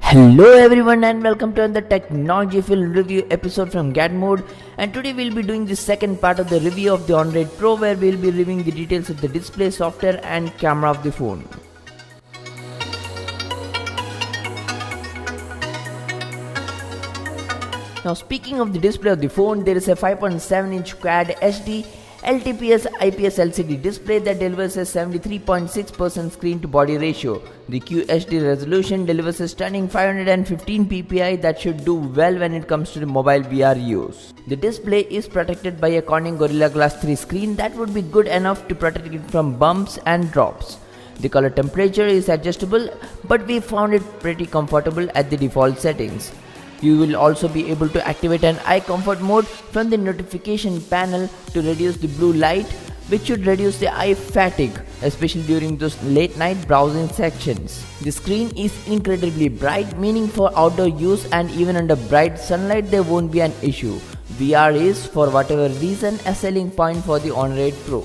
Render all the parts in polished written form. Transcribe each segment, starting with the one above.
Hello everyone and welcome to the technology film review episode from Get Mode, and today we'll be doing the second part of the review of the Android Pro, where we'll be reviewing the details of the display, software and camera of the phone. Now speaking of the display of the phone, there is a 5.7-inch Quad HD LTPS IPS LCD display that delivers a 73.6% screen to body ratio. The QHD resolution delivers a stunning 515 ppi that should do well when it comes to the mobile VR use. The display is protected by a Corning Gorilla Glass 3 screen that would be good enough to protect it from bumps and drops. The color temperature is adjustable, but we found it pretty comfortable at the default settings. You will also be able to activate an eye comfort mode from the notification panel to reduce the blue light, which should reduce the eye fatigue, especially during those late night browsing sections. The screen is incredibly bright, meaning for outdoor use and even under bright sunlight there won't be an issue. VR is, for whatever reason, a selling point for the Android Pro.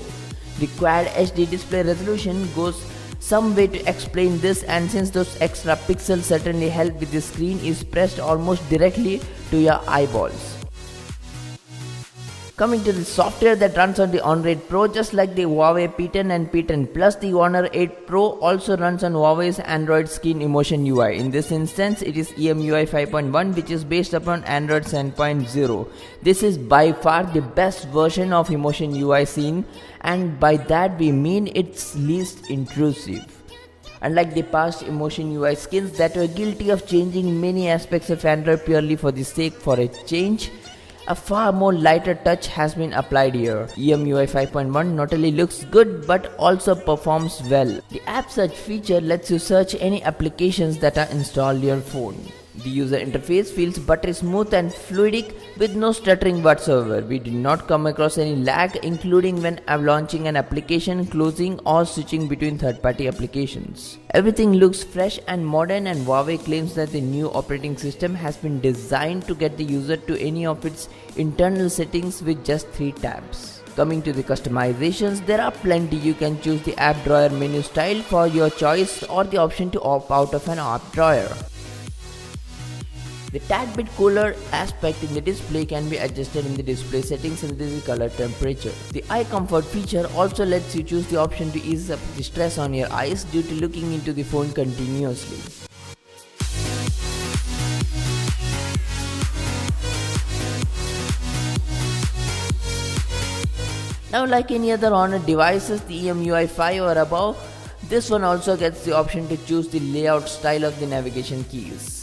The Quad HD display resolution goes some way to explain this, and since those extra pixels certainly help with the screen is pressed almost directly to your eyeballs. Coming to the software that runs on the Android Pro, just like the Huawei P10 and P10 Plus, the Honor 8 Pro also runs on Huawei's Android Skin Emotion UI. In this instance, it is EMUI 5.1, which is based upon Android 7.0. This is by far the best version of Emotion UI seen, and by that we mean it's least intrusive. Unlike the past Emotion UI skins that were guilty of changing many aspects of Android purely for the sake for a change, a far more lighter touch has been applied here. EMUI 5.1 not only looks good but also performs well. The app search feature lets you search any applications that are installed on your phone. The user interface feels buttery smooth and fluidic with no stuttering whatsoever. We did not come across any lag, including when launching an application, closing or switching between third-party applications. Everything looks fresh and modern, and Huawei claims that the new operating system has been designed to get the user to any of its internal settings with just 3 taps. Coming to the customizations, there are plenty. You can choose the app drawer menu style for your choice or the option to opt out of an app drawer. The tad bit cooler aspect in the display can be adjusted in the display settings and the color temperature. The eye comfort feature also lets you choose the option to ease up the stress on your eyes due to looking into the phone continuously. Now, like any other Honor devices, the EMUI 5 or above, this one also gets the option to choose the layout style of the navigation keys.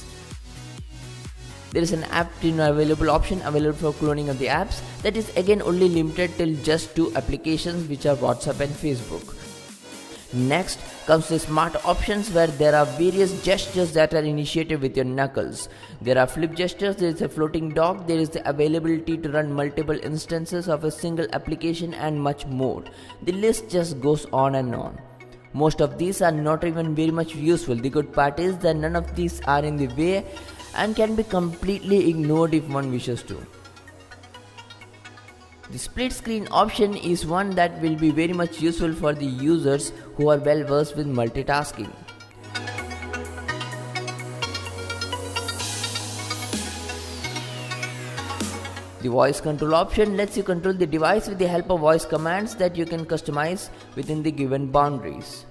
There is an app tune available option available for cloning of the apps that is again only limited till just 2 applications, which are WhatsApp and Facebook. Next comes the smart options, where there are various gestures that are initiated with your knuckles. There are flip gestures, there is a floating dock, there is the availability to run multiple instances of a single application and much more. The list just goes on and on. Most of these are not even very much useful. The good part is that none of these are in the way and can be completely ignored if one wishes to. The split screen option is one that will be very much useful for the users who are well versed with multitasking. The voice control option lets you control the device with the help of voice commands that you can customize within the given boundaries.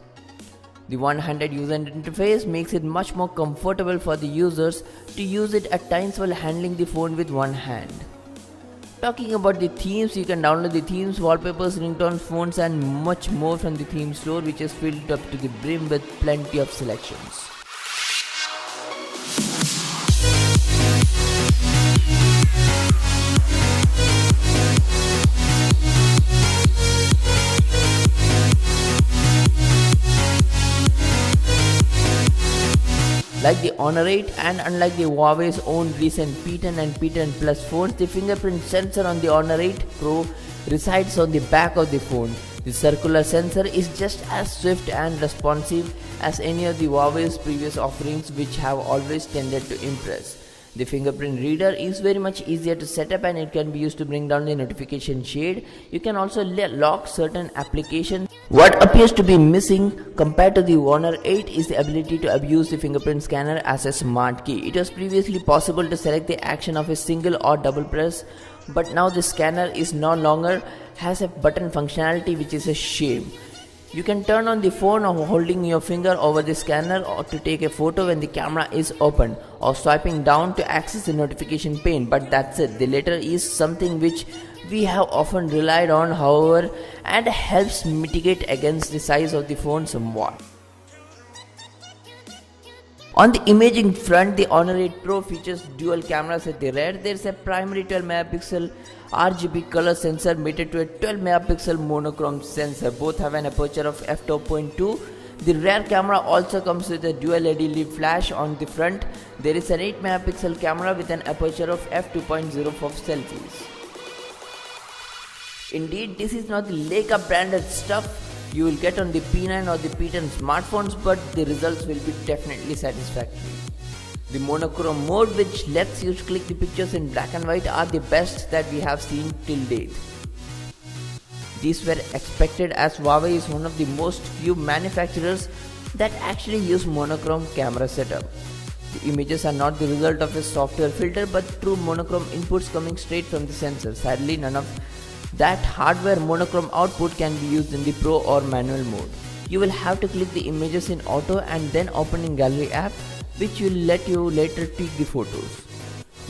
The one-handed user interface makes it much more comfortable for the users to use it at times while handling the phone with one hand. Talking about the themes, you can download the themes, wallpapers, ringtones, phones and much more from the theme store, which is filled up to the brim with plenty of selections. Like the Honor 8 and unlike the Huawei's own recent P10 and P10 Plus phones, the fingerprint sensor on the Honor 8 Pro resides on the back of the phone. The circular sensor is just as swift and responsive as any of the Huawei's previous offerings, which have always tended to impress. The fingerprint reader is very much easier to set up and it can be used to bring down the notification shade. You can also lock certain applications. What appears to be missing compared to the Honor 8 is the ability to abuse the fingerprint scanner as a smart key. It was previously possible to select the action of a single or double press, but now the scanner is no longer has a button functionality, which is a shame. You can turn on the phone or holding your finger over the scanner or to take a photo when the camera is open, or swiping down to access the notification pane, but that's it. The latter is something which we have often relied on, however, and helps mitigate against the size of the phone somewhat. On the imaging front, the Honor 8 Pro features dual cameras at the rear. There is a primary 12 megapixel RGB color sensor mated to a 12 megapixel monochrome sensor. Both have an aperture of f2.2. The rear camera also comes with a dual LED flash on the front. There is an 8 megapixel camera with an aperture of f2.0 for selfies. Indeed, this is not the Leica branded stuff you will get on the P9 or the P10 smartphones, but the results will be definitely satisfactory. The monochrome mode, which lets you click the pictures in black and white, are the best that we have seen till date. These were expected as Huawei is one of the most few manufacturers that actually use monochrome camera setup. The images are not the result of a software filter but true monochrome inputs coming straight from the sensor. Sadly, none of that hardware monochrome output can be used in the Pro or manual mode. You will have to click the images in auto and then open in gallery app, which will let you later tweak the photos.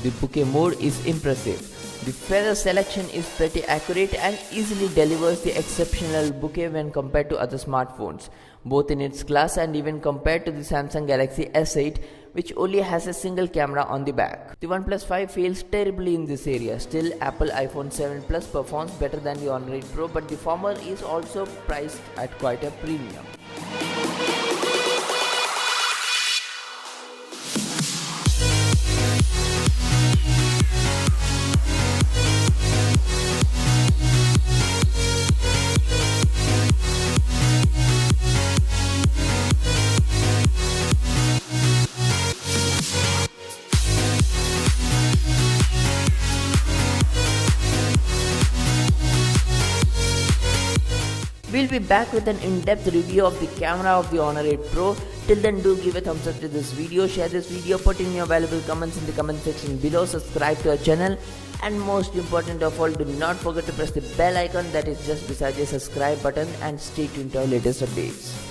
The bouquet mode is impressive. The feather selection is pretty accurate and easily delivers the exceptional bouquet when compared to other smartphones, both in its class and even compared to the Samsung Galaxy S8, which only has a single camera on the back. The OnePlus 5 fails terribly in this area. Still, Apple iPhone 7 Plus performs better than the Honor 8 Pro, but the former is also priced at quite a premium. We'll be back with an in-depth review of the camera of the Honor 8 Pro. Till then, do give a thumbs up to this video, share this video, put in your valuable comments in the comment section below, subscribe to our channel, and most important of all, do not forget to press the bell icon that is just beside the subscribe button, and stay tuned to our latest updates.